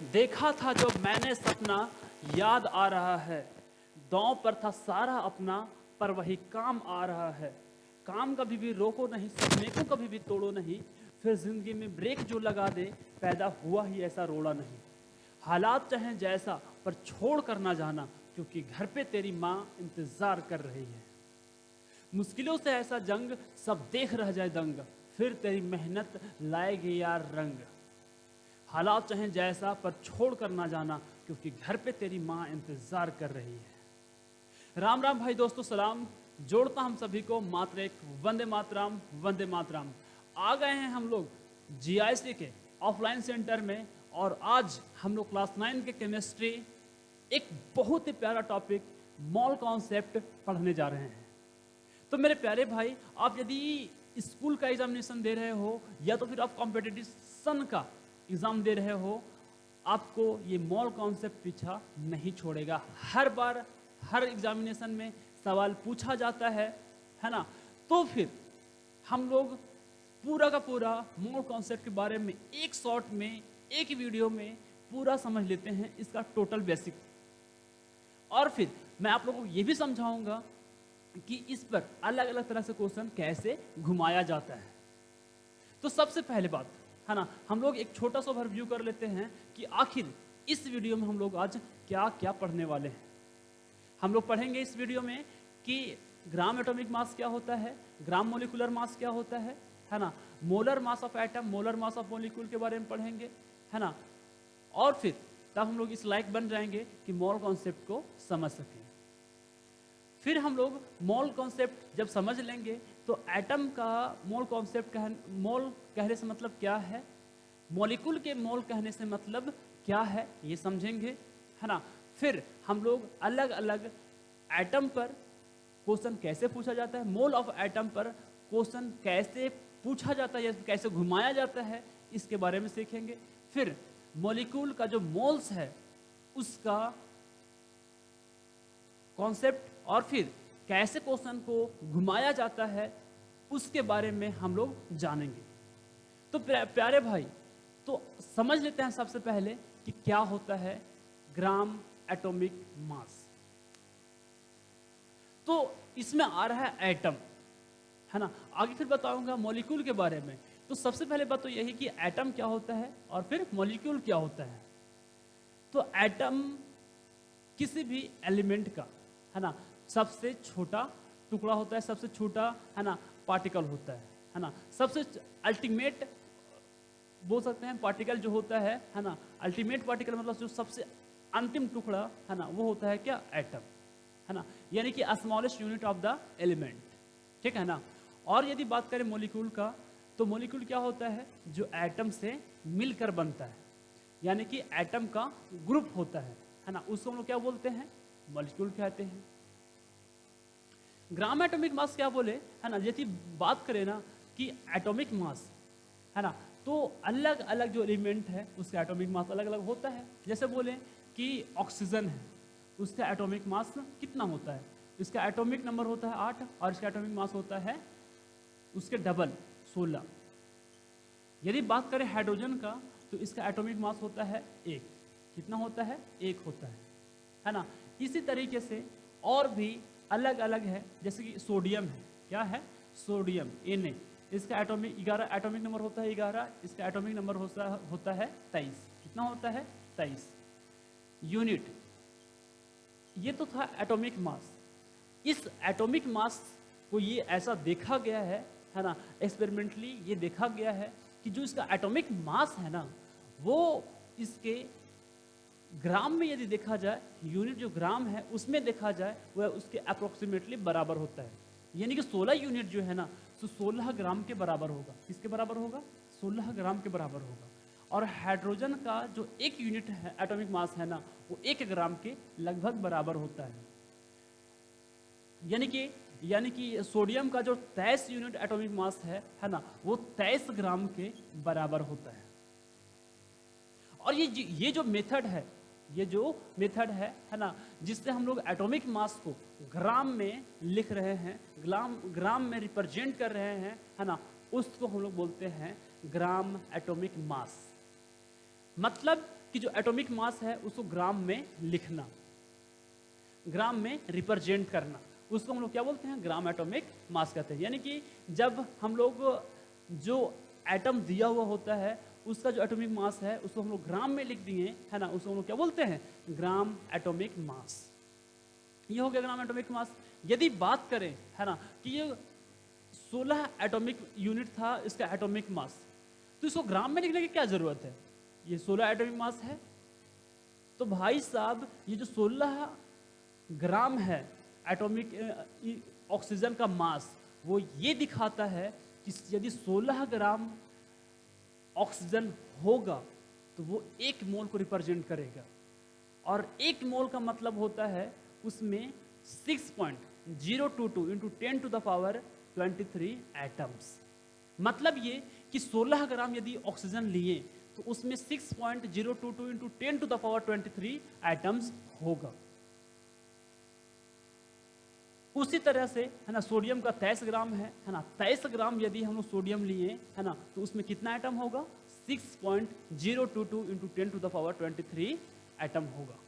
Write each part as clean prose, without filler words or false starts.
देखा था जब मैंने सपना, याद आ रहा है। दांव पर था सारा अपना, पर वही काम आ रहा है। काम कभी भी रोको नहीं, सपने को कभी भी तोड़ो नहीं। फिर जिंदगी में ब्रेक जो लगा दे, पैदा हुआ ही ऐसा रोड़ा नहीं। हालात चाहे जैसा, पर छोड़ कर ना जाना, क्योंकि घर पे तेरी माँ इंतजार कर रही है। मुश्किलों से ऐसा जंग, सब देख रह जाए दंग, फिर तेरी मेहनत लाएगी यार रंग। हालात चाहे जैसा, पर छोड़ कर ना जाना, क्योंकि घर पे तेरी माँ इंतजार कर रही है। राम राम भाई दोस्तों, सलाम। जोड़ता हम सभी को मात्र एक वंदे मातरम, वंदे मातरम। आ गए हैं हम लोग जीआईसी के ऑफलाइन सेंटर में, और आज हम लोग क्लास 9 के केमिस्ट्री एक बहुत ही प्यारा टॉपिक मॉल कॉन्सेप्ट पढ़ने जा रहे हैं। तो मेरे प्यारे भाई, आप यदि स्कूल का एग्जामिनेशन दे रहे हो या तो फिर आप कॉम्पिटिशन का एग्जाम दे रहे हो, आपको ये मॉल कॉन्सेप्ट पीछा नहीं छोड़ेगा। हर बार हर एग्जामिनेशन में सवाल पूछा जाता है ना। तो फिर हम लोग पूरा का पूरा मॉल कॉन्सेप्ट के बारे में एक शॉर्ट में, एक वीडियो में पूरा समझ लेते हैं, इसका टोटल बेसिक। और फिर मैं आप लोगों को ये भी समझाऊंगा कि इस पर अलग अलग तरह से क्वेश्चन कैसे घुमाया जाता है। तो सबसे पहले बात है ना, हम लोग एक छोटा सा ओवरव्यू कर लेते हैं कि आखिर इस वीडियो में हम लोग आज क्या क्या पढ़ने वाले हैं। हम लोग पढ़ेंगे इस वीडियो में कि ग्राम एटॉमिक मास क्या होता है, ग्राम मोलिकुलर मास क्या होता है ना, molar mass of atom, molar mass of molecule के बारे में पढ़ेंगे, है ना। और फिर तब हम लोग इस लायक बन जाएंगे कि मॉल कॉन्सेप्ट को समझ सकें। फिर हम लोग मॉल कॉन्सेप्ट जब समझ लेंगे तो एटम का मोल कॉन्सेप्ट मोल कहने से मतलब क्या है, मॉलिक्यूल के मोल कहने से मतलब क्या है, ये समझेंगे, है ना। फिर हम लोग अलग अलग एटम पर क्वेश्चन कैसे पूछा जाता है, मोल ऑफ एटम पर क्वेश्चन कैसे पूछा जाता है या कैसे घुमाया जाता है, इसके बारे में सीखेंगे। फिर मॉलिक्यूल का जो मोल्स है उसका कॉन्सेप्ट, और फिर कैसे क्वेश्चन को घुमाया जाता है उसके बारे में हम लोग जानेंगे। तो प्यारे भाई, तो समझ लेते हैं सबसे पहले कि क्या होता है ग्राम एटॉमिक मास। तो इसमें आ रहा है एटम, है ना। आगे फिर बताऊंगा मॉलिक्यूल के बारे में। तो सबसे पहले बात तो यही कि एटम क्या होता है और फिर मॉलिक्यूल क्या होता है। तो एटम किसी भी एलिमेंट का, है ना, सबसे छोटा टुकड़ा होता है, सबसे छोटा, है ना, पार्टिकल होता है ना। सबसे अल्टीमेट बोल सकते हैं पार्टिकल जो होता है ना, अल्टीमेट पार्टिकल मतलब जो सबसे अंतिम टुकड़ा, है ना, वो होता है क्या, एटम, है ना, यानी कि smallest unit of the element, ठीक है ना। और यदि बात करें मॉलिक्यूल का, तो मॉलिक्यूल क्या होता है, जो एटम से मिलकर बनता है, यानी कि एटम का ग्रुप होता है ना, उसको हम लोग क्या बोलते हैं, मॉलिक्यूल कहते हैं। ग्राम एटॉमिक मास क्या बोले, है ना, यदि बात करें ना कि एटॉमिक मास, है ना, तो अलग अलग जो एलिमेंट है उसका एटॉमिक मास अलग अलग होता है। जैसे बोले कि ऑक्सीजन है, उसका एटॉमिक मास कितना होता है, इसका एटॉमिक नंबर होता है 8 और इसका एटॉमिक मास होता है उसके डबल 16। यदि बात करें हाइड्रोजन का, तो इसका एटॉमिक मास होता है 1। कितना होता है, 1 होता है ना। इसी तरीके से और भी अलग अलग है, जैसे कि सोडियम है, क्या है, सोडियम Na, इसका एटॉमिक 11 एटॉमिक नंबर होता है 11, इसका एटॉमिक नंबर होता है 23। कितना होता है, 23 यूनिट। ये तो था एटॉमिक मास। इस एटॉमिक मास को ये ऐसा देखा गया है ना, एक्सपेरिमेंटली ये देखा गया है कि जो इसका एटॉमिक मास है ना, वो इसके ग्राम में यदि देखा जाए, यूनिट जो ग्राम है उसमें देखा जाए, वह उसके अप्रोक्सीमेटली बराबर होता है। यानी कि 16 यूनिट जो है ना, तो 16 ग्राम के बराबर होगा। किसके बराबर होगा, 16 ग्राम के बराबर होगा। और हाइड्रोजन का जो 1 यूनिट है एटॉमिक मास है ना, वो 1 ग्राम के लगभग बराबर होता है। यानी कि सोडियम का जो 23 यूनिट एटॉमिक मास है ना, वो 23 ग्राम के बराबर होता है। और ये जो मेथड है, है ना, जिससे हम लोग एटॉमिक मास को ग्राम में लिख रहे हैं, ग्राम में रिप्रेजेंट कर रहे हैं, है ना, उसको हम लोग बोलते हैं ग्राम एटॉमिक मास। मतलब कि जो एटॉमिक मास है उसको ग्राम में लिखना, ग्राम में रिप्रेजेंट करना, उसको हम लोग क्या बोलते हैं, ग्राम एटॉमिक मास कहते हैं। यानी कि जब हम लोग जो एटम दिया हुआ होता है उसका जो एटॉमिक मास है उसको हम लोग ग्राम में लिख दिए, है ना, उसको हम लोग क्या बोलते हैं, ग्राम एटॉमिक मास। ये हो गया ग्राम एटॉमिक मास। यदि बात करें, है ना, कि ये 16 एटॉमिक यूनिट था इसका एटॉमिक मास, तो इसको ग्राम में लिखने की क्या जरूरत है, ये 16 एटॉमिक मास है। तो भाई साहब ये जो 16 ग्राम है एटॉमिक ऑक्सीजन का मास, वो ये दिखाता है कि यदि 16 ग्राम ऑक्सीजन होगा तो वो 1 मोल को रिप्रेजेंट करेगा, और 1 मोल का मतलब होता है उसमें 6.022 into 10 to the power 23 atoms. मतलब ये कि 16 ग्राम यदि ऑक्सीजन लिए तो उसमें 6.022 into 10 to the power 23 atoms होगा। उसी तरह से, है ना, सोडियम का 23 ग्राम है ना, 23 ग्राम यदि हम लोग सोडियम लिए, है ना, तो उसमें कितना एटम होगा, 6.022 into 10 to the power 23 atom होगा।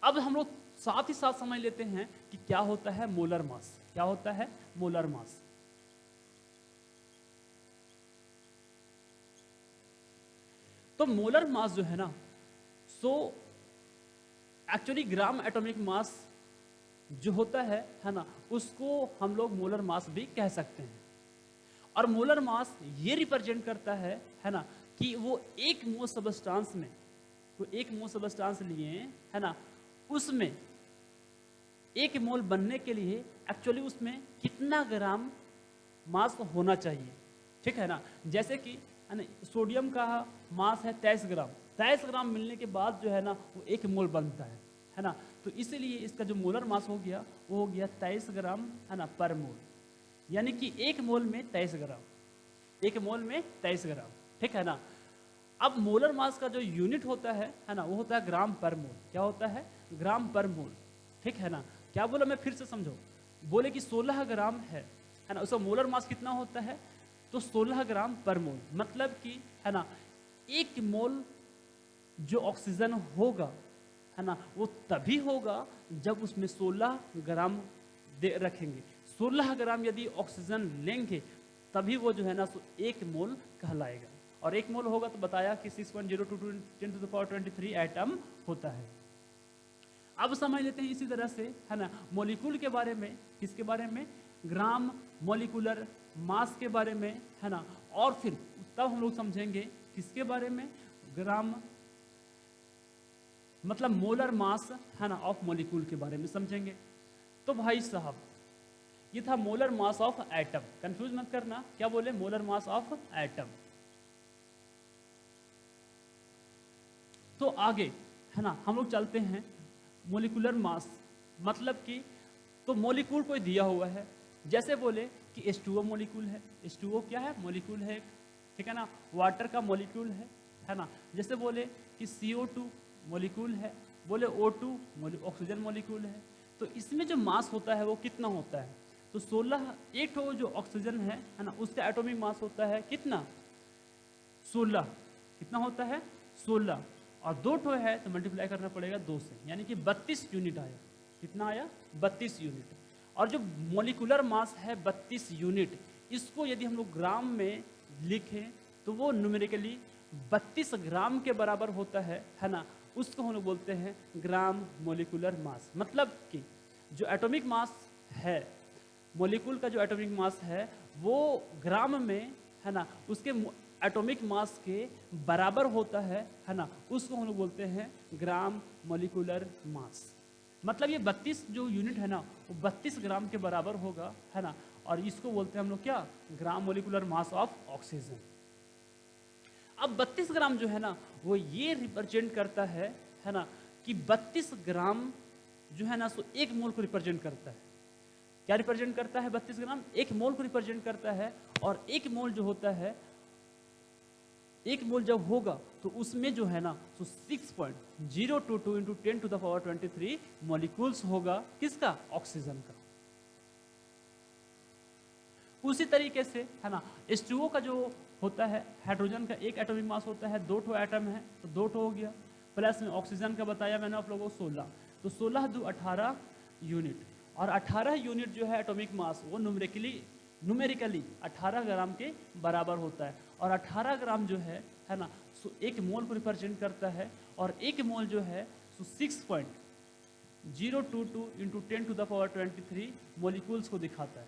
अब हम लोग साथ ही साथ समझ लेते हैं कि क्या होता है मोलर मास, क्या होता है मोलर मास। तो मोलर मास जो है ना, so actually gram atomic mass जो होता है ना, उसको हम लोग मोलर मास भी कह सकते हैं। और मोलर मास ये रिप्रेजेंट करता है ना, कि वो 1 मोल सबस्टांस में, वो 1 मोल सबस्टांस लिए, है ना, उसमें 1 मोल बनने के लिए एक्चुअली उसमें कितना ग्राम मास होना चाहिए, ठीक है ना। जैसे कि, है ना, सोडियम का मास है 23 ग्राम, 23 ग्राम मिलने के बाद जो है ना वो 1 मोल बनता है ना। तो इसीलिए इसका जो मोलर मास हो गया वो हो गया 23 ग्राम, है ना, पर मोल। यानी कि 1 मोल में 23 ग्राम, 1 मोल में 23 ग्राम, ठीक है ना। अब मोलर मास का जो यूनिट होता है ना, वो होता है ग्राम पर मोल। क्या होता है, ग्राम पर मोल, ठीक है ना। क्या बोला मैं फिर से समझो, बोले कि 16 ग्राम है ना, उसका मोलर मास कितना होता है, तो 16 ग्राम पर मोल। मतलब कि, है ना, 1 मोल जो ऑक्सीजन होगा, है ना, वो तभी होगा जब उसमें 16 ग्राम रखेंगे। 16 ग्राम यदि ऑक्सीजन लेंगे तभी वो जो है ना 1 मोल कहलाएगा। और 1 मोल होगा तो बताया कि 6.022 10 टू द पावर 23 एटम होता है। अब समझ लेते हैं इसी तरह से, है ना, मॉलिक्यूल के बारे में। किसके बारे में, ग्राम मॉलिक्यूलर मास के बारे में, है ना। और फिर तब हम लोग समझेंगे किसके बारे में, ग्राम मतलब मोलर मास, है ना, ऑफ मॉलिक्यूल के बारे में समझेंगे। तो भाई साहब ये था molar mass of atom. Confuse मत करना, क्या बोले, मोलर मास ऑफ एटम। तो आगे, है ना, हम लोग चलते हैं मोलिकुलर मास, मतलब कि तो मॉलिक्यूल कोई दिया हुआ है, जैसे बोले कि H2O मॉलिक्यूल है। H2O क्या है, मॉलिक्यूल है, ठीक है ना। वाटर का मॉलिक्यूल है ना। जैसे बोले कि CO2 मॉलिक्यूल है, बोले O2 ऑक्सीजन मॉलिक्यूल है। तो इसमें जो मास होता है वो कितना होता है, तो 16, एक ठो जो ऑक्सीजन है ना, उसका एटॉमिक मास होता है कितना, 16। कितना होता है, 16। और 2 ठो है तो मल्टीप्लाई करना पड़ेगा 2 से, यानी कि 32 यूनिट आया। कितना आया, 32 यूनिट। और जो मॉलिक्यूलर मास है 32 यूनिट, इसको यदि हम लोग ग्राम में लिखें तो वो न्यूमेरिकली 32 ग्राम के बराबर होता है ना। उसको हम लोग बोलते हैं ग्राम मॉलिक्यूलर मास। मतलब कि जो एटॉमिक मास है, मॉलिक्यूल का जो एटॉमिक मास है वो ग्राम में, है ना, उसके एटॉमिक मास के बराबर होता है ना। उसको हम लोग बोलते हैं ग्राम मॉलिक्यूलर मास। मतलब ये 32 जो यूनिट है ना वो 32 ग्राम के बराबर होगा, है ना। और इसको बोलते हैं हम लोग क्या, gram molecular mass of oxygen. अब 32 ग्राम जो है ना वो ये रिप्रेजेंट करता है ना, कि 32 ग्राम जो है ना सो 1 मोल को रिप्रेजेंट करता है। क्या रिप्रेजेंट करता है, 32 ग्राम 1 मोल को रिप्रेजेंट करता है। और 1 मोल जो होता है, 1 मोल जब होगा तो उसमें जो है ना तो 6.022 into 10 to the power 23 molecules होगा, किसका, ऑक्सीजन का। उसी तरीके से, है ना, H2O का जो होता है, हाइड्रोजन का एक एटॉमिक मास होता है, 2 ठो एटम है तो 2 ठो हो गया, प्लस में ऑक्सीजन का बताया मैंने आप लोगों को 16, तो 16 दो 18 यूनिट, और 18 यूनिट जो है एटॉमिक मास वो न्यूमेरिकली 18 ग्राम के बराबर होता है, और 18 ग्राम जो है ना, सो एक मोल को रिप्रेजेंट करता है, और एक मोल जो है सो 6.022 इंटू 10⁻23 मॉलिक्यूल्स को दिखाता है।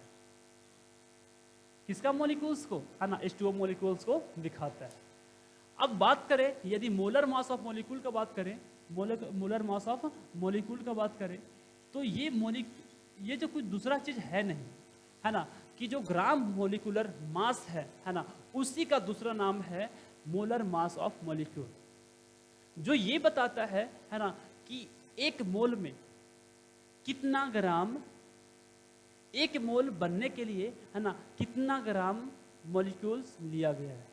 किसका मॉलिक्यूल्स को, है ना, H2O मॉलिक्यूल्स को दिखाता है। अब बात करें यदि मोलर मास ऑफ मॉलिक्यूल का बात करें, मोलर मास ऑफ मॉलिक्यूल का बात करें, तो ये जो कुछ दूसरा चीज है नहीं, है ना, कि जो ग्राम मॉलिक्यूलर मास है ना, उसी का दूसरा नाम है मोलर मास ऑफ मॉलिक्यूल, जो ये बताता है ना, कि एक मोल में कितना ग्राम, एक मोल बनने के लिए, है ना, कितना ग्राम मॉलिक्यूल्स लिया गया है।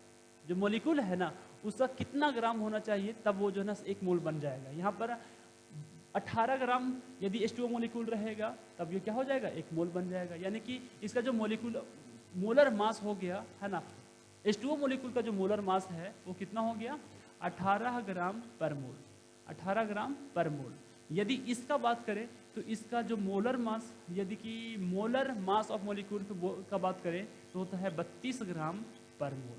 जो मॉलिक्यूल है ना उसका कितना ग्राम होना चाहिए तब वो जो है ना एक मोल बन जाएगा। यहाँ पर 18 ग्राम यदि H2O मॉलिक्यूल रहेगा तब ये क्या हो जाएगा, एक मोल बन जाएगा। यानी कि इसका जो मोलर मास हो गया, है ना, H2O मॉलिक्यूल का जो मोलर मास है वो कितना हो गया, 18 ग्राम पर मोल, 18 ग्राम पर मोल। यदि इसका बात करें तो इसका जो मोलर मास, यदि कि मोलर मास ऑफ मॉलिक्यूल का बात करें तो होता है 32 ग्राम पर मोल।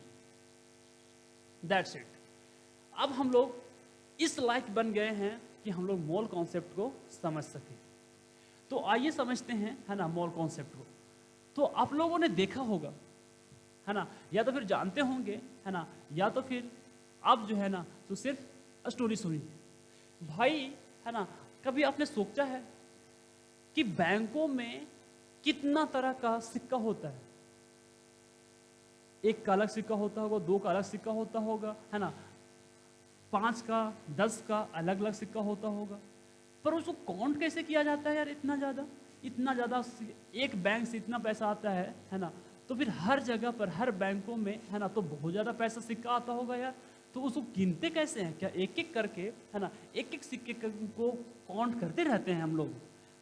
That's it. अब हम लोग इस लायक बन गए हैं कि हम लोग मोल कॉन्सेप्ट को समझ सके। तो आइए समझते हैं, है ना, मोल कॉन्सेप्ट को। तो आप लोगों ने देखा होगा, है ना, या तो फिर जानते होंगे, है ना, या तो फिर आप जो है ना तो सिर्फ स्टोरी सुनी भाई, है ना। कभी आपने सोचा है कि बैंकों में कितना तरह का सिक्का होता है? एक का अलग सिक्का होता होगा, 2 का अलग सिक्का होता होगा, है ना, 5 का 10 का अलग अलग सिक्का होता होगा, पर उसको काउंट कैसे किया जाता है यार? इतना ज़्यादा एक बैंक से इतना पैसा आता है ना, तो फिर हर जगह पर हर बैंकों में, है ना, तो बहुत ज़्यादा पैसा सिक्का आता होगा यार, तो उसको गिनते कैसे हैं? क्या एक एक करके, है ना, एक एक सिक्के को काउंट करते रहते हैं हम लोग?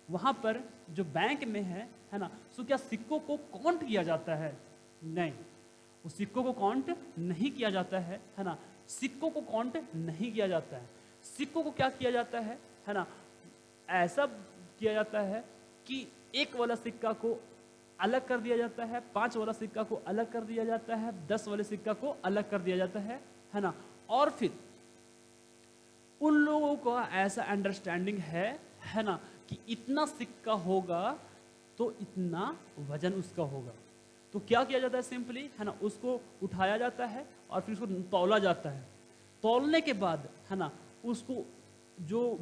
वहाँ पर जो बैंक में है ना, सो क्या सिक्कों को काउंट किया जाता है? नहीं, उस सिक्कों को काउंट नहीं किया जाता है ना, सिक्कों को काउंट नहीं किया जाता है। सिक्कों को क्या किया जाता है ना, ऐसा किया जाता है कि 1 वाला सिक्का को अलग कर दिया जाता है, 5 वाला सिक्का को अलग कर दिया जाता है, 10 वाले सिक्का को अलग कर दिया जाता है ना, और फिर उन लोगों का ऐसा अंडरस्टैंडिंग है ना, कि इतना सिक्का होगा तो इतना वजन उसका होगा। तो क्या किया जाता है? सिंपली, है ना, उसको उठाया जाता है और फिर उसको तौला जाता है। तौलने के बाद, है ना, उसको जो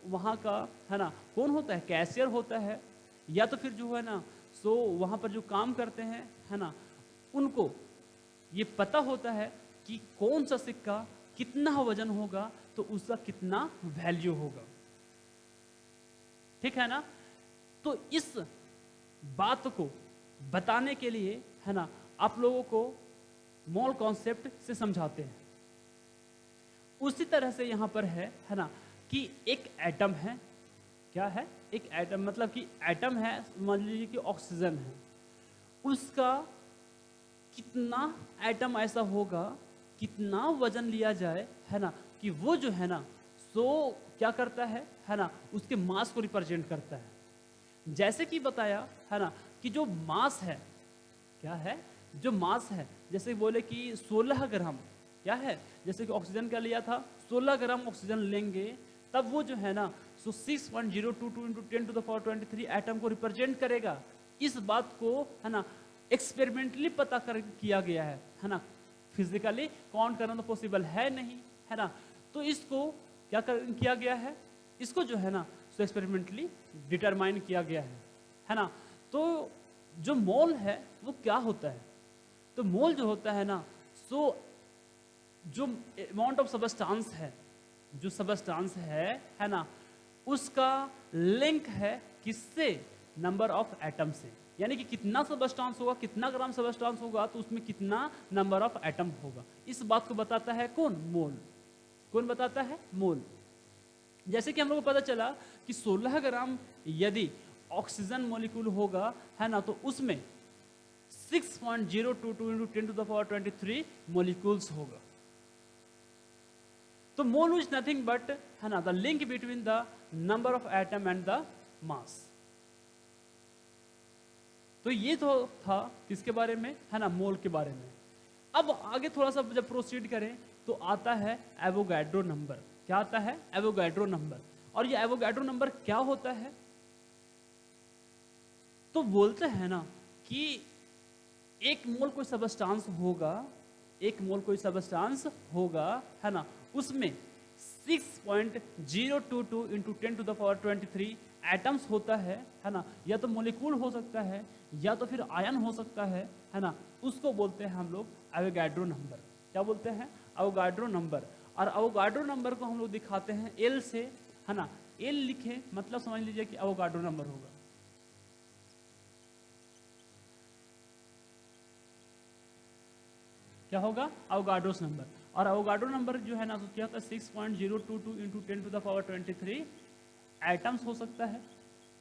वहाँ का, है ना, कौन होता है? कैशियर होता है, या तो फिर जो है ना सो वहाँ पर जो काम करते हैं, है ना, उनको ये पता होता है कि कौन सा सिक्का कितना वजन होगा तो उसका कितना वैल्यू होगा। ठीक है ना? तो इस बात को बताने के लिए, है ना, आप लोगों को मोल कॉन्सेप्ट से समझाते हैं। उसी तरह से यहां पर है ना, कि एक एटम है। क्या है? एक एटम, मतलब कि एटम है, मान लीजिए कि ऑक्सीजन है, उसका कितना एटम ऐसा होगा, कितना वजन लिया जाए, है ना, कि वो जो है ना सो क्या करता है ना, उसके मास को रिप्रेजेंट करता है। जैसे कि बताया, है ना, कि जो मास है, क्या है, जो मास है, जैसे बोले कि 16 ग्राम, क्या है, जैसे कि ऑक्सीजन का लिया था, 16 ग्राम ऑक्सीजन लेंगे तब वो जो है ना सो 6.022 इंटू 10⁻23 एटम को रिप्रेजेंट करेगा। इस बात को, है ना, एक्सपेरिमेंटली पता किया गया है ना, फिजिकली काउंट करना तो पॉसिबल है नहीं, है ना। तो इसको क्या किया गया है? इसको जो है ना सो एक्सपेरिमेंटली डिटरमाइन किया गया है ना। तो जो मोल है वो क्या होता है? तो मोल जो होता है ना, सो जो अमाउंट ऑफ सबस्टांस है, जो सबस्टांस है ना, उसका लिंक है किससे? नंबर ऑफ एटम से। यानी कि कितना सबस्टांस होगा, कितना ग्राम सबस्टांस होगा तो उसमें कितना नंबर ऑफ एटम होगा। इस बात को बताता है कौन? मोल। कौन बताता है? मोल। जैसे कि हम लोग को पता चला कि 16 ग्राम यदि ऑक्सीजन मॉलिक्यूल होगा, है ना, तो उसमें 6.022 into 10 to the power 23 molecules होगा। तो मोल इज नथिंग बट, है ना, the link between the number of atom and the mass. तो ये तो था किसके बारे में, है ना, मोल के बारे में। अब आगे थोड़ा सा जब प्रोसीड करें तो आता है एवोगैड्रो नंबर। क्या आता है? Avogadro number. और ये एवोगैड्रो नंबर क्या होता है? तो बोलते हैं ना कि एक मोल कोई सबस्टांस होगा, एक मोल कोई सबस्टांस होगा, है ना, उसमें 6.022 into 10 to the power 23 atoms होता है ना, या तो मोलिक्यूल हो सकता है या तो फिर आयन हो सकता है ना, उसको बोलते हैं हम लोग एवोगैड्रो नंबर। क्या बोलते हैं? Avogadro number. और एवोगैड्रो नंबर को हम लोग दिखाते हैं एल से, है ना, एल लिखे मतलब समझ लीजिए कि एवोगैड्रो नंबर होगा। क्या होगा? Avogadro's number. और एवोगैड्रो नंबर जो है ना, तो क्या होता है? 6.022 into 10 to the power 23 atoms हो सकता है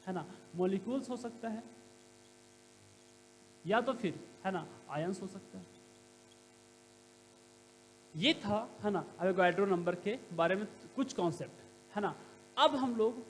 ना, मोलिक्यूल्स हो सकता है, या तो फिर, है ना, आयंस हो सकता है। ये था, है ना, एवोगैड्रो नंबर के बारे में कुछ कॉन्सेप्ट, है ना। अब हम लोग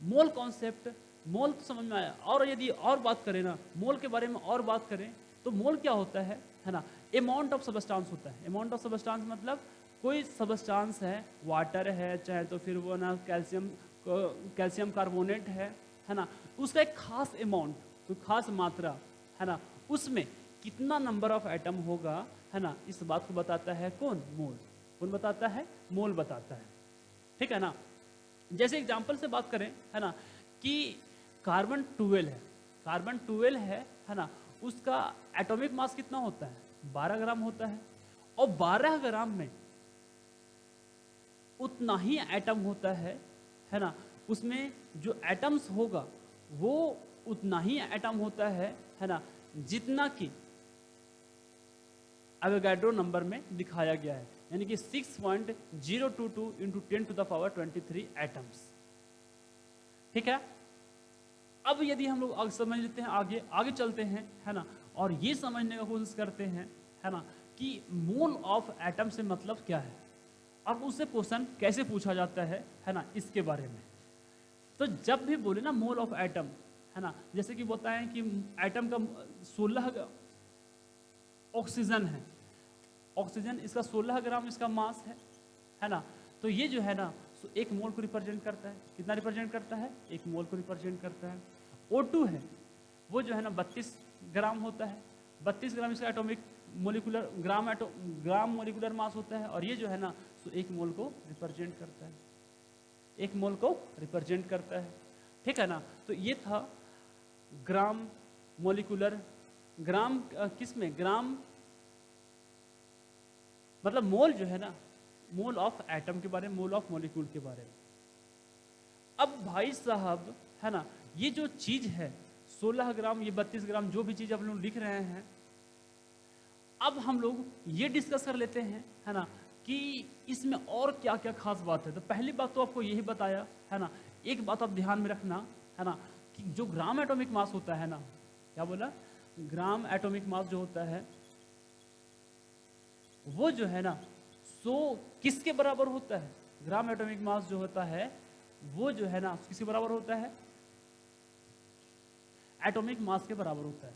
मोल कॉन्सेप्ट, मोल तो समझ में आया। और यदि और बात करें ना मोल के बारे में, और बात करें तो मोल क्या होता है ना, अमाउंट ऑफ सबस्टांस होता है। अमाउंट ऑफ सबस्टांस मतलब कोई सबस्टांस है, वाटर है, चाहे तो फिर वो ना कैल्शियम कार्बोनेट है ना, उसका एक खास अमाउंट, कोई खास मात्रा, है ना, उसमें कितना नंबर ऑफ एटम होगा, है ना, इस बात को बताता है कौन? मोल। कौन बताता है? मोल बताता है। ठीक है ना। जैसे एग्जांपल से बात करें, है ना, कि कार्बन 12 है, कार्बन 12 है ना, उसका एटॉमिक मास कितना होता है? 12 ग्राम होता है। और 12 ग्राम में उतना ही एटम होता है ना, उसमें जो एटम्स होगा वो उतना ही एटम होता है ना, जितना कि एवोगैड्रो नंबर में दिखाया गया है, यानी कि 6.022 into 10 to the power 23 atoms. ठीक है। अब यदि हम लोग आगे समझ लेते हैं, आगे आगे चलते हैं, है ना, और ये समझने का कोशिश करते हैं, है ना, कि मोल ऑफ एटम से मतलब क्या है, अब उससे क्वेश्चन कैसे पूछा जाता है ना, इसके बारे में। तो जब भी बोले ना मोल ऑफ एटम, है ना, जैसे कि बताएं कि एटम का 16 ऑक्सीजन है, ऑक्सीजन इसका 16 ग्राम इसका मास है ना, तो ये जो है ना एक मोल को रिप्रेजेंट करता है। कितना रिप्रेजेंट करता है? एक मोल को रिप्रेजेंट करता है। O2 है, वो जो है ना 32 ग्राम होता है, 32 ग्राम इसका atomic molecular gram molecular mass होता है, और ये जो है ना एक मोल को रिप्रेजेंट करता है, एक मोल को रिप्रेजेंट करता है। ठीक है ना। तो ये था ग्राम मोलिकुलर, ग्राम किसमें? ग्राम मतलब मोल जो है ना, मोल ऑफ एटम के बारे में, मोल ऑफ मॉलिक्यूल के बारे में। अब भाई साहब, है ना, ये जो चीज है 16 ग्राम, ये 32 ग्राम, जो भी चीज आप लोग लिख रहे हैं, अब हम लोग ये डिस्कस कर लेते हैं, है ना, कि इसमें और क्या क्या खास बात है। तो पहली बात तो आपको यही बताया, है ना। एक बात आप ध्यान में रखना, है ना, कि जो ग्राम एटॉमिक मास होता है ना, क्या बोला? ग्राम एटॉमिक मास जो होता है वो जो है ना, सो किसके बराबर होता है? ग्राम एटॉमिक मास जो होता है वो जो है ना किसके बराबर होता है? एटॉमिक मास के बराबर होता है,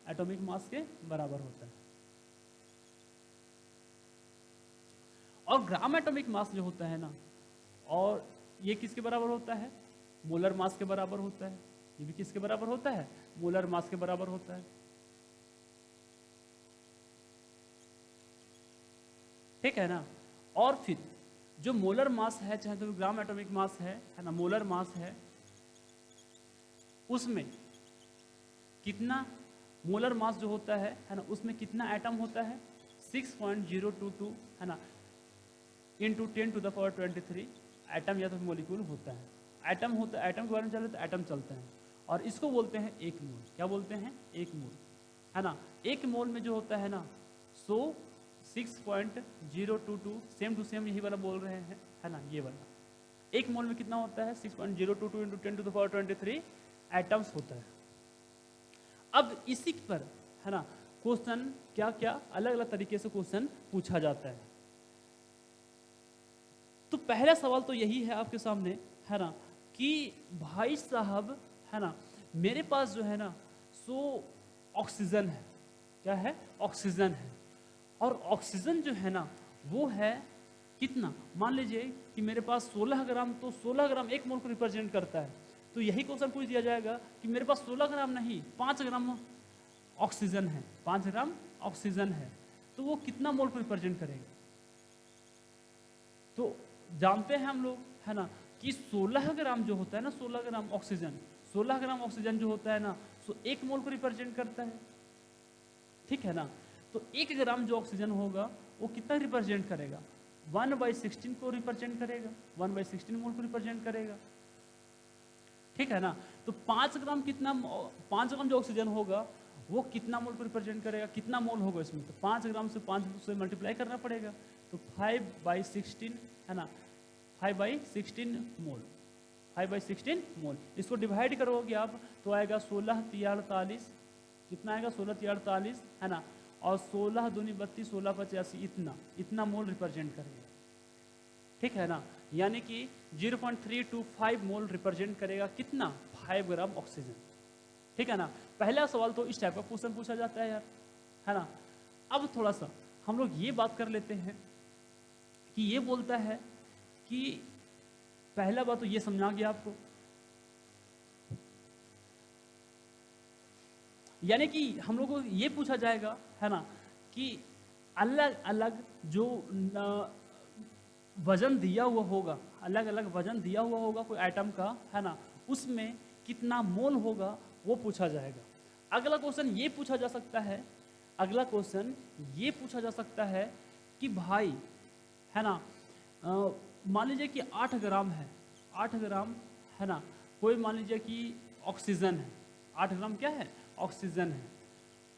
एटॉमिक मास के बराबर होता है। और ग्राम एटॉमिक मास जो होता है ना, और ये किसके बराबर होता है? मोलर मास के बराबर होता है। ये भी किसके बराबर होता है? मोलर मास के बराबर होता है। ठीक है ना। और फिर जो मोलर मास है, चाहे तो ग्राम एटॉमिक मास है ना, मोलर मास है, उसमें कितना मोलर मास जो होता है ना, उसमें कितना एटम होता है? 6.022, है ना, into 10 to the power 23 atom या तो मोलिक्यूल होता है। एटम होता है, एटम के बारे में चले तो एटम चलते हैं, और इसको बोलते हैं एक मोल। क्या बोलते हैं? एक मोल, है ना। एक मोल में जो होता है ना, सो 6.022, सेम टू सेम यही वाला बोल रहे हैं, है ना, ये वाला। एक मोल में कितना होता है? 6.022 into 10 to the power 23 atoms होता है। अब इसी पर, है ना, क्वेश्चन क्या क्या अलग अलग तरीके से क्वेश्चन पूछा जाता है। तो पहला सवाल तो यही है आपके सामने, है ना, कि भाई साहब, है ना, मेरे पास जो है ना सो ऑक्सीजन है। क्या है? ऑक्सीजन है। और ऑक्सीजन जो है ना वो है कितना, मान लीजिए कि मेरे पास 16 ग्राम, तो 16 ग्राम 1 मोल को रिप्रेजेंट करता है। तो यही क्वेश्चन पूछ दिया जाएगा कि मेरे पास 16 ग्राम नहीं 5 ग्राम ऑक्सीजन है, 5 ग्राम ऑक्सीजन है, तो वो कितना मोल को रिप्रेजेंट करेगा। तो जानते हैं हम लोग, है ना, कि 16 ग्राम जो होता है ना, 16 ग्राम ऑक्सीजन, 16 ग्राम ऑक्सीजन जो होता है ना, सो 1 मोल को रिप्रेजेंट करता है। ठीक है ना। तो 1 ग्राम जो ऑक्सीजन होगा वो कितना रिप्रेजेंट करेगा, 1/16 को रिप्रेजेंट करेगा, 1/16 मोल को रिप्रेजेंट करेगा। ठीक है ना। तो 5 ग्राम कितना, 5 ग्राम जो ऑक्सीजन होगा वो कितना मोल को रिप्रेजेंट करेगा, कितना मोल होगा इसमें, तो 5 ग्राम से 5 से मल्टीप्लाई करना पड़ेगा। तो 5/16, है ना, 5/16 मोल, 5/16 मोल। इसको डिवाइड करोगे आप तो आएगा 16 तिया 48, कितना आएगा 16 तिया 48, है ना, और 16 दूनी 32, 16 85, इतना मोल रिप्रेजेंट करेगा। ठीक है ना, यानी कि 0.325 मोल रिप्रेजेंट करेगा कितना, 5 ग्राम ऑक्सीजन। ठीक है ना। पहला सवाल तो इस टाइप का क्वेश्चन पूछा जाता है यार, है ना। अब थोड़ा सा हम लोग ये बात कर लेते हैं कि ये बोलता है कि पहला बात तो ये समझा गया आपको, यानी कि हम लोग को ये पूछा जाएगा, है ना, कि अलग अलग जो वजन दिया हुआ होगा, अलग अलग वजन दिया हुआ होगा कोई आइटम का, है ना, उसमें कितना मोल होगा वो पूछा जाएगा। अगला क्वेश्चन ये पूछा जा सकता है, अगला क्वेश्चन ये पूछा जा सकता है कि भाई, है ना, मान लीजिए कि 8 ग्राम है, 8 ग्राम, है ना, कोई मान लीजिए कि ऑक्सीजन है, 8 ग्राम क्या है, ऑक्सीजन है,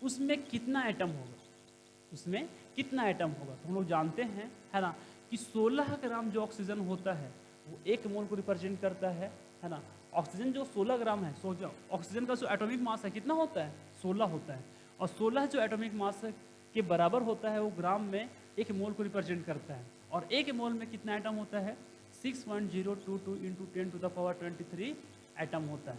उसमें कितना एटम होगा, उसमें कितना एटम होगा। तो हम लोग जानते हैं, है ना, कि 16 ग्राम जो ऑक्सीजन होता है वो 1 मोल को रिप्रेजेंट करता है ना। ऑक्सीजन जो 16 ग्राम है, ऑक्सीजन का जो एटॉमिक मास है कितना होता है, 16 होता है, और 16 जो एटॉमिक मास के बराबर होता है वो ग्राम में 1 मोल को रिप्रेजेंट करता है। और 1 मोल में कितना एटम होता है, 6.022 × 10⁻23 एटम होता है।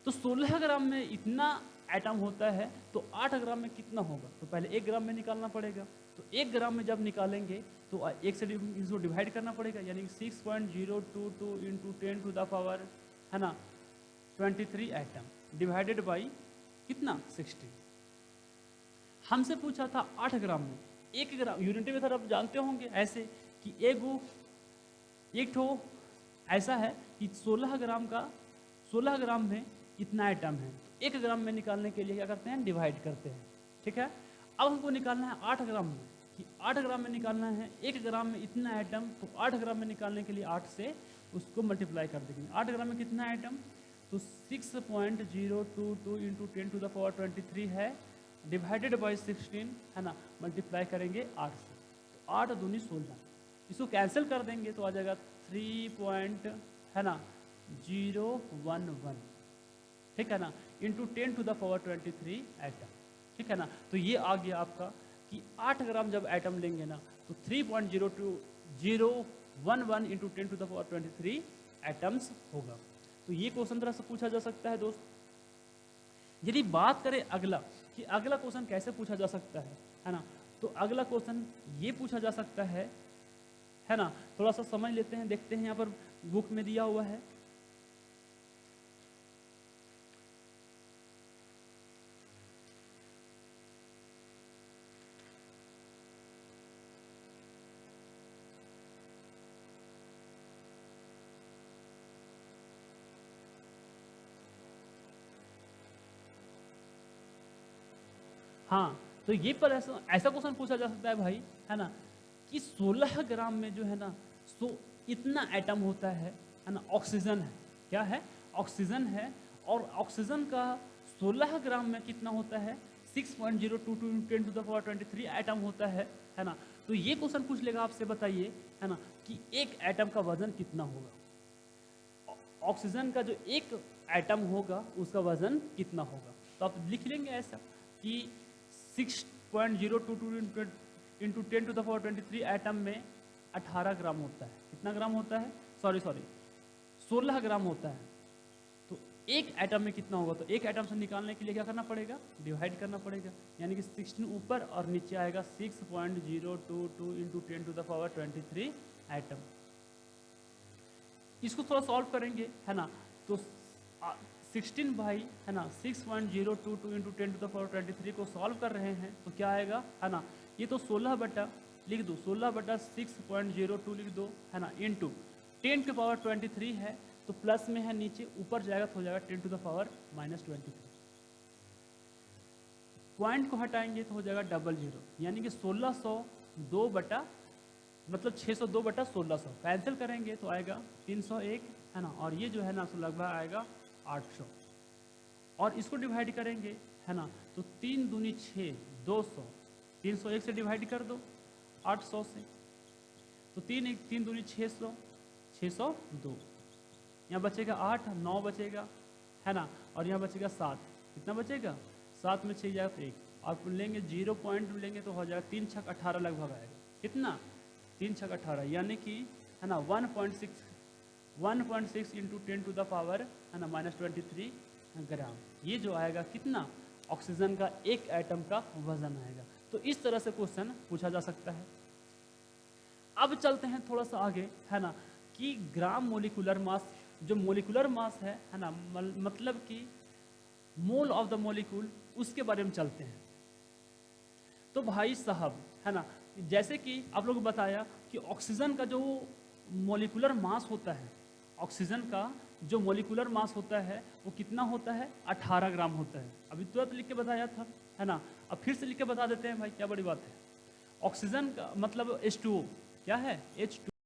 तो 16 ग्राम में इतना एटम होता है, तो 8 ग्राम में कितना होगा, तो पहले 1 ग्राम में निकालना पड़ेगा। तो 1 ग्राम में जब निकालेंगे तो 1 से इसको डिवाइड करना पड़ेगा, यानी 6.022 × 10⁻, है ना, 23 एटम डिवाइडेड बाई कितना, 60। हमसे पूछा था 8 ग्राम में, 1 ग्राम यूनिटी मेथड आप जानते होंगे ऐसे कि एक ठो ऐसा है कि 16 ग्राम का, 16 ग्राम में इतना आइटम है, तो 1 ग्राम में निकालने के लिए क्या करते हैं, डिवाइड करते हैं। ठीक है। अब हमको निकालना है 8 ग्राम में, कि 8 ग्राम में निकालना है, 1 ग्राम में इतना आइटम, तो 8 ग्राम में निकालने के लिए 8 से उसको मल्टीप्लाई कर देंगे। 8 ग्राम में कितना आइटम, तो 6.022 × 10⁻23 है, डिवाइडेड बाई 16, है ना, मल्टीप्लाई करेंगे 8 से, तो 8 दूनी 16, इसको कैंसिल कर देंगे तो आ जाएगा 3, है ना, 011, ठीक है ना, इंटू 10⁻23 एटम। ठीक है ना। तो ये आ गया आपका कि 8 ग्राम जब एटम लेंगे ना तो 3.02011 × 10⁻23 एटम्स होगा। तो ये क्वेश्चन तरह से पूछा जा सकता है दोस्त। यदि बात करें अगला, कि अगला क्वेश्चन कैसे पूछा जा सकता है ना, तो अगला क्वेश्चन ये पूछा जा सकता है ना, थोड़ा सा समझ लेते हैं, देखते हैं यहाँ पर बुक में दिया हुआ है। हाँ, तो ये पर ऐसा क्वेश्चन पूछा जा सकता है भाई, है ना, कि 16 ग्राम में जो है ना सो इतना एटम होता है ना, ऑक्सीजन है, क्या है, ऑक्सीजन है, और ऑक्सीजन का 16 ग्राम में कितना होता है, 6.022 × 10⁻23 एटम होता है ना। तो ये क्वेश्चन पूछ लेगा आपसे, बताइए, है ना, कि एक एटम का वजन कितना होगा, ऑक्सीजन का जो एक एटम होगा उसका वजन कितना होगा। तो आप लिख लेंगे ऐसा कि 6.022 इंटू 10⁻23 एटम में 18 ग्राम होता है। कितना ग्राम होता है? सॉरी 16 ग्राम होता है। तो एक एटम में कितना होगा? तो एक एटम से निकालने के लिए क्या करना पड़ेगा? डिवाइड करना पड़ेगा, यानी कि 16 ऊपर और नीचे आएगा 6.022 इंटू 10⁻23 एटम। इसको थोड़ा सॉल्व करेंगे, है ना। तो 16 बाई, है ना, 6.022 इंटू 10⁻23 को सॉल्व कर रहे हैं तो क्या आएगा, है ना। ये तो 16 बटा लिख दो, 16 बटा 6.02 लिख दो, है ना, इंटू 10⁻23 है तो प्लस में है, नीचे ऊपर जाएगा तो हो जाएगा 10⁻⁻23। पॉइंट को हटाएंगे तो हो जाएगा 00, यानी कि 1602 बटा मतलब 602 बटा 1600 कैंसिल करेंगे तो आएगा 301, है ना। और ये जो है ना तो लगभग आएगा 800। और इसको डिवाइड करेंगे, है ना, तो 3 दूनी 6, 200, 301 से डिवाइड कर दो 800 से, तो 3 दूनी 600, 602। यहाँ बचेगा 8, 9 बचेगा, है ना, और यहाँ बचेगा 7। कितना बचेगा? 7 में 6 जाएगा तो 1, और लेंगे 0 पॉइंट लेंगे तो हो जाएगा 3 छक 18 लगभग आएगा। कितना? 3 छक 18, यानी कि, है ना, 1.6 इंटू 10⁻, है ना, -23 ग्राम। ये जो आएगा कितना? ऑक्सीजन का एक एटम का वजन आएगा। तो इस तरह से क्वेश्चन पूछा जा सकता है। अब चलते हैं थोड़ा सा आगे, है ना, कि ग्राम मोलिकुलर मास, जो मोलिकुलर मास है ना, मतलब कि मोल ऑफ द मोलिक्यूल, उसके बारे में चलते हैं। तो भाई साहब, है ना, जैसे कि आप लोग बताया कि ऑक्सीजन का जो मोलिकुलर मास होता है, ऑक्सीजन का जो मोलिकुलर मास होता है वो कितना होता है? 18 ग्राम होता है। अभी तुरंत लिख के बताया था, है ना। अब फिर से लिख के बता देते हैं भाई, क्या बड़ी बात है। ऑक्सीजन का मतलब H2O क्या है? H2